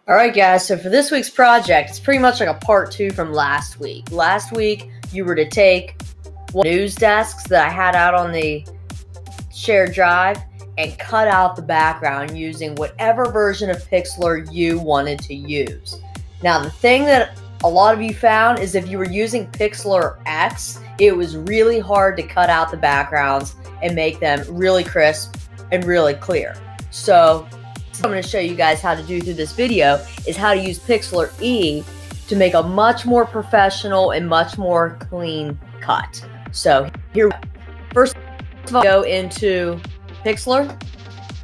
Alright guys, so for this week's project, it's pretty much like a part 2 from last week. Last week, you were to take one news desks that I had out on the shared drive and cut out the background using whatever version of PIXLR you wanted to use. Now the thing that a lot of you found is if you were using PIXLR X, it was really hard to cut out the backgrounds and make them really crisp and really clear. So I'm going to show you guys how to do through this video is how to use PIXLR E to make a much more professional and much more clean cut. So here, first of all, go into PIXLR,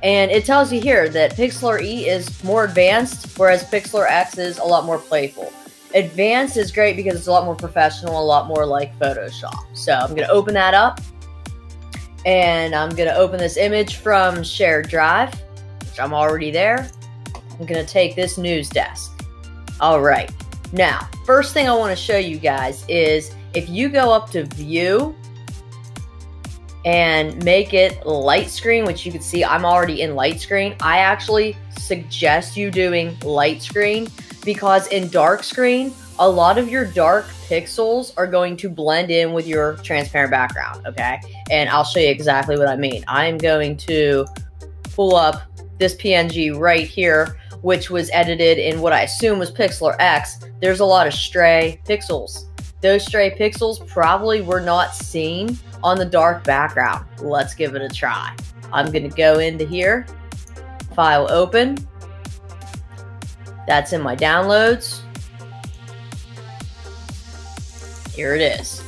and it tells you here that PIXLR E is more advanced, whereas PIXLR X is a lot more playful. Advanced is great because it's a lot more professional, a lot more like Photoshop. So I'm going to open that up, and I'm going to open this image from shared drive. I'm already there. I'm going to take this news desk. Alright, now, first thing I want to show you guys is if you go up to View and make it light screen, which you can see I'm already in light screen. I actually suggest you doing light screen because in dark screen, a lot of your dark pixels are going to blend in with your transparent background, okay? And I'll show you exactly what I mean. I'm going to pull up this PNG right here, which was edited in what I assume was PIXLR X. There's a lot of stray pixels. Those stray pixels probably were not seen on the dark background. Let's give it a try. I'm going to go into here, file open. That's in my downloads. Here it is.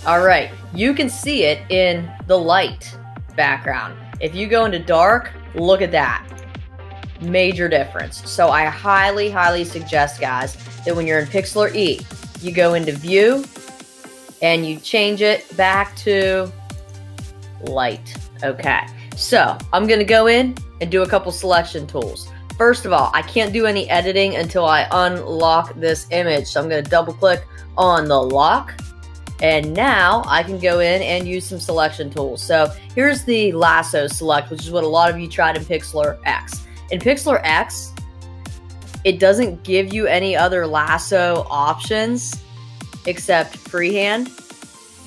All right, you can see it in the light background. If you go into dark, look at that. Major difference. So I highly suggest, guys, that when you're in PIXLR E, you go into View and you change it back to light. Okay, so I'm going to go in and do a couple selection tools. First of all, I can't do any editing until I unlock this image. So I'm going to double click on the lock. And now I can go in and use some selection tools. So here's the lasso select, which is what a lot of you tried in PIXLR X. In PIXLR X, it doesn't give you any other lasso options except freehand.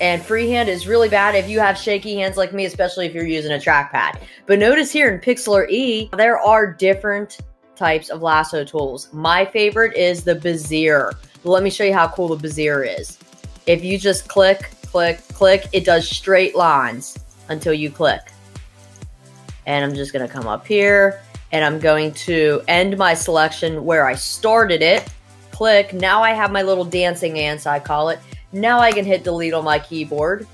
And freehand is really bad if you have shaky hands like me, especially if you're using a trackpad. But notice here in PIXLR E, there are different types of lasso tools. My favorite is the Bezier. Let me show you how cool the Bezier is. If you just click, it does straight lines until you click. And I'm just going to come up here, and I'm going to end my selection where I started it. Click. Now I have my little dancing ants, I call it. Now I can hit delete on my keyboard.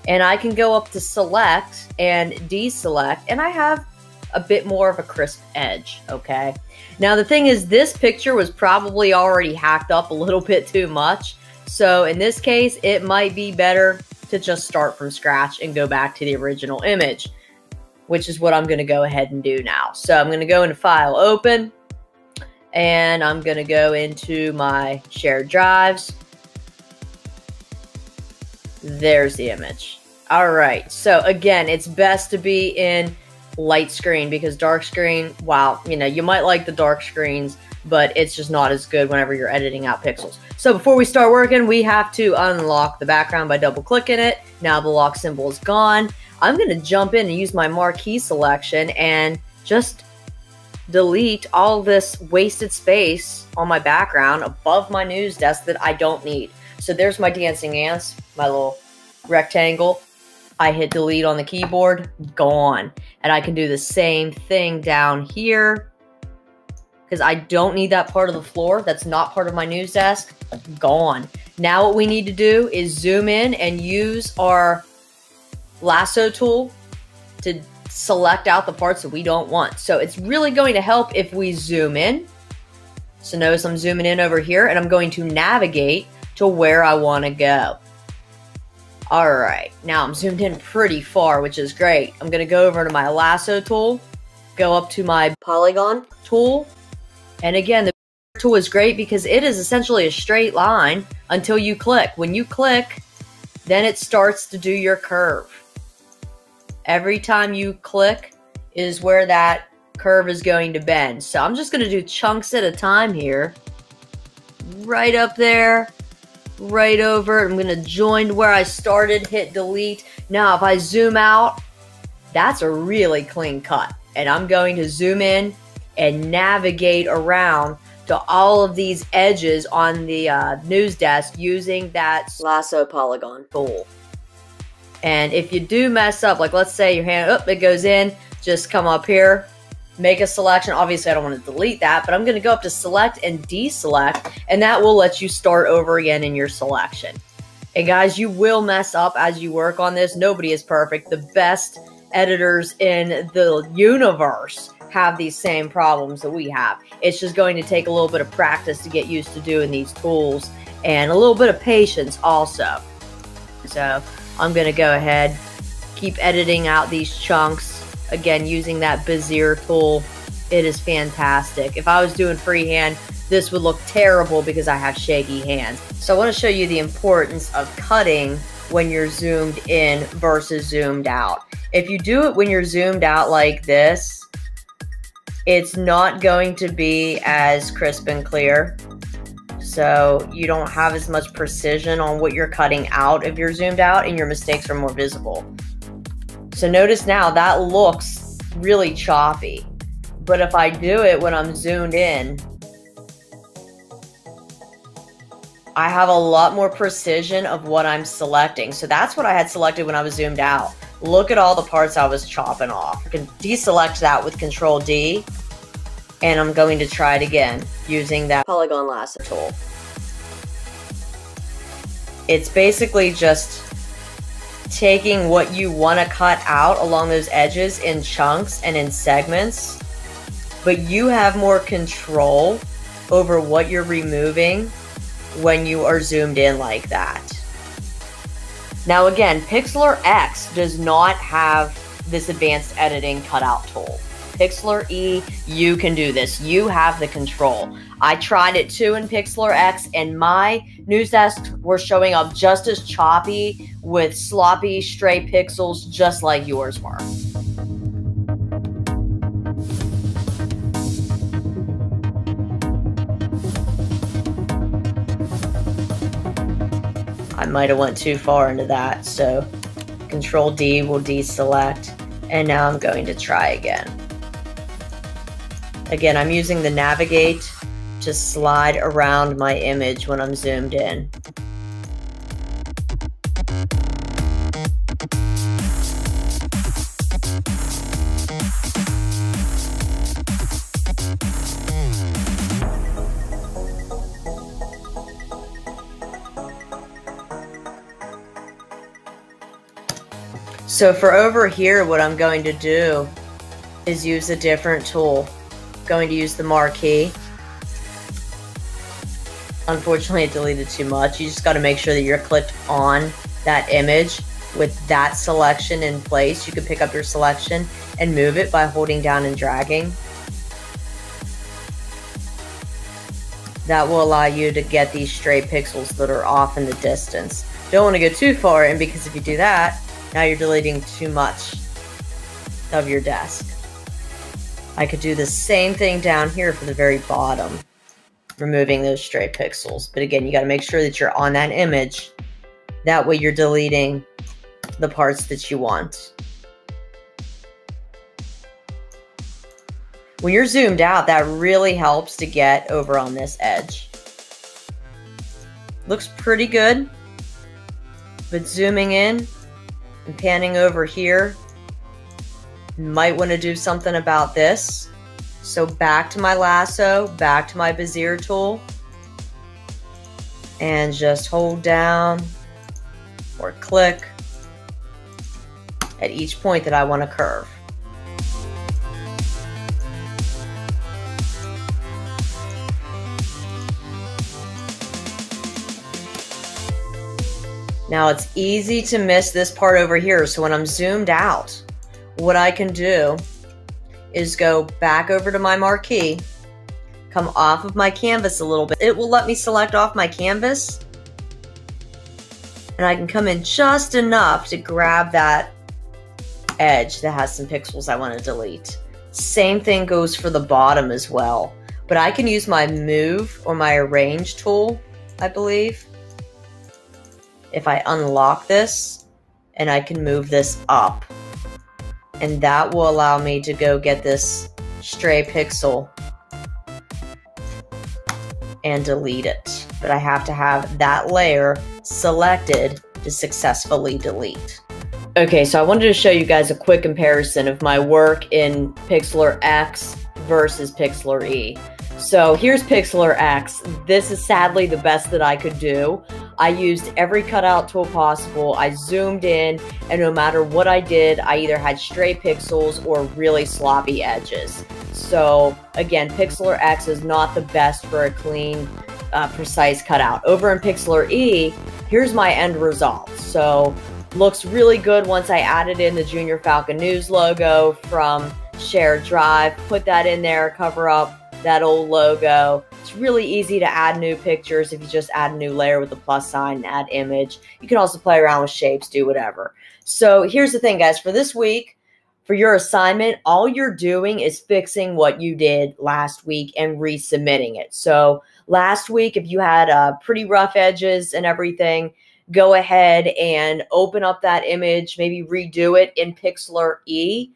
And I can go up to select and deselect, and I have a bit more of a crisp edge, okay? Now the thing is, this picture was probably already hacked up a little bit too much. So in this case, it might be better to just start from scratch and go back to the original image, which is what I'm going to go ahead and do now. So I'm going to go into File, Open, and I'm going to go into my shared drives. There's the image. All right. So again, it's best to be in light screen because dark screen, wow, you know, you might like the dark screens, but it's just not as good whenever you're editing out pixels. So before we start working, we have to unlock the background by double clicking it. Now the lock symbol is gone. I'm going to jump in and use my marquee selection and just delete all this wasted space on my background above my news desk that I don't need. So there's my dancing ants, my little rectangle. I hit delete on the keyboard, gone. And I can do the same thing down here because I don't need that part of the floor. That's not part of my news desk. Gone. Now what we need to do is zoom in and use our lasso tool to select out the parts that we don't want. So it's really going to help if we zoom in. So notice I'm zooming in over here, and I'm going to navigate to where I want to go. Alright, now I'm zoomed in pretty far, which is great. I'm going to go over to my lasso tool, go up to my polygon tool, and again, the tool is great because it is essentially a straight line until you click. When you click, then it starts to do your curve. Every time you click is where that curve is going to bend. So I'm just going to do chunks at a time here. Right up there, right over. I'm going to join where I started, hit delete. Now if I zoom out, that's a really clean cut. And I'm going to zoom in and navigate around to all of these edges on the news desk using that lasso polygon tool. And if you do mess up, like let's say your hand, it goes in, just come up here, make a selection. Obviously I don't want to delete that, but I'm going to go up to select and deselect, and that will let you start over again in your selection. And guys, you will mess up as you work on this. Nobody is perfect. The best editors in the universe have these same problems that we have. It's just going to take a little bit of practice to get used to doing these tools, and a little bit of patience also. So I'm going to go ahead, keep editing out these chunks, again using that Bezier tool. It is fantastic. If I was doing freehand, this would look terrible because I have shaky hands. So I want to show you the importance of cutting when you're zoomed in versus zoomed out. If you do it when you're zoomed out like this, it's not going to be as crisp and clear. So you don't have as much precision on what you're cutting out if you're zoomed out, and your mistakes are more visible. So notice now that looks really choppy. But if I do it when I'm zoomed in, I have a lot more precision of what I'm selecting. So that's what I had selected when I was zoomed out. Look at all the parts I was chopping off. I can deselect that with Control D, and I'm going to try it again using that polygon lasso tool. It's basically just taking what you want to cut out along those edges in chunks and in segments, but you have more control over what you're removing when you are zoomed in like that. Now again, PIXLR X does not have this advanced editing cutout tool. PIXLR E, you can do this. You have the control. I tried it too in PIXLR X, and my news desks were showing up just as choppy with sloppy stray pixels, just like yours were. I might have went too far into that, so Control D will deselect, and now I'm going to try again. Again, I'm using the navigate to slide around my image when I'm zoomed in. So for over here, what I'm going to do is use a different tool. I'm going to use the marquee. Unfortunately, it deleted too much. You just got to make sure that you're clicked on that image with that selection in place. You can pick up your selection and move it by holding down and dragging. That will allow you to get these stray pixels that are off in the distance. Don't want to go too far in, because if you do that, now you're deleting too much of your desk. I could do the same thing down here for the very bottom, removing those stray pixels. But again, you got to make sure that you're on that image. That way you're deleting the parts that you want. When you're zoomed out, that really helps to get over on this edge. Looks pretty good, but zooming in and panning over here, might want to do something about this. So back to my lasso, back to my Bezier tool, and just hold down or click at each point that I want to curve. Now it's easy to miss this part over here, so when I'm zoomed out, what I can do is go back over to my marquee, come off of my canvas a little bit. It will let me select off my canvas, and I can come in just enough to grab that edge that has some pixels I want to delete. Same thing goes for the bottom as well. But I can use my move or my arrange tool, I believe. If I unlock this, and I can move this up. And that will allow me to go get this stray pixel and delete it. But I have to have that layer selected to successfully delete. Okay, so I wanted to show you guys a quick comparison of my work in PIXLR X versus PIXLR E. So here's PIXLR X. This is sadly the best that I could do. I used every cutout tool possible. I zoomed in, and no matter what I did, I either had stray pixels or really sloppy edges. So again, PIXLR X is not the best for a clean, precise cutout. Over in PIXLR E, here's my end result. So looks really good once I added in the Junior Falcon News logo from shared drive. Put that in there, cover up that old logo. It's really easy to add new pictures if you just add a new layer with the plus sign, add image. You can also play around with shapes, do whatever. So here's the thing, guys. For this week, for your assignment, all you're doing is fixing what you did last week and resubmitting it. So last week, if you had pretty rough edges and everything, go ahead and open up that image, maybe redo it in PIXLR E.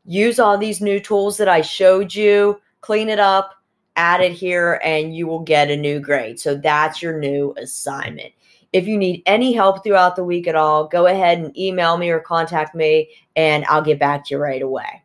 Use all these new tools that I showed you, clean it up, add it here, and you will get a new grade. So that's your new assignment. If you need any help throughout the week at all, go ahead and email me or contact me, and I'll get back to you right away.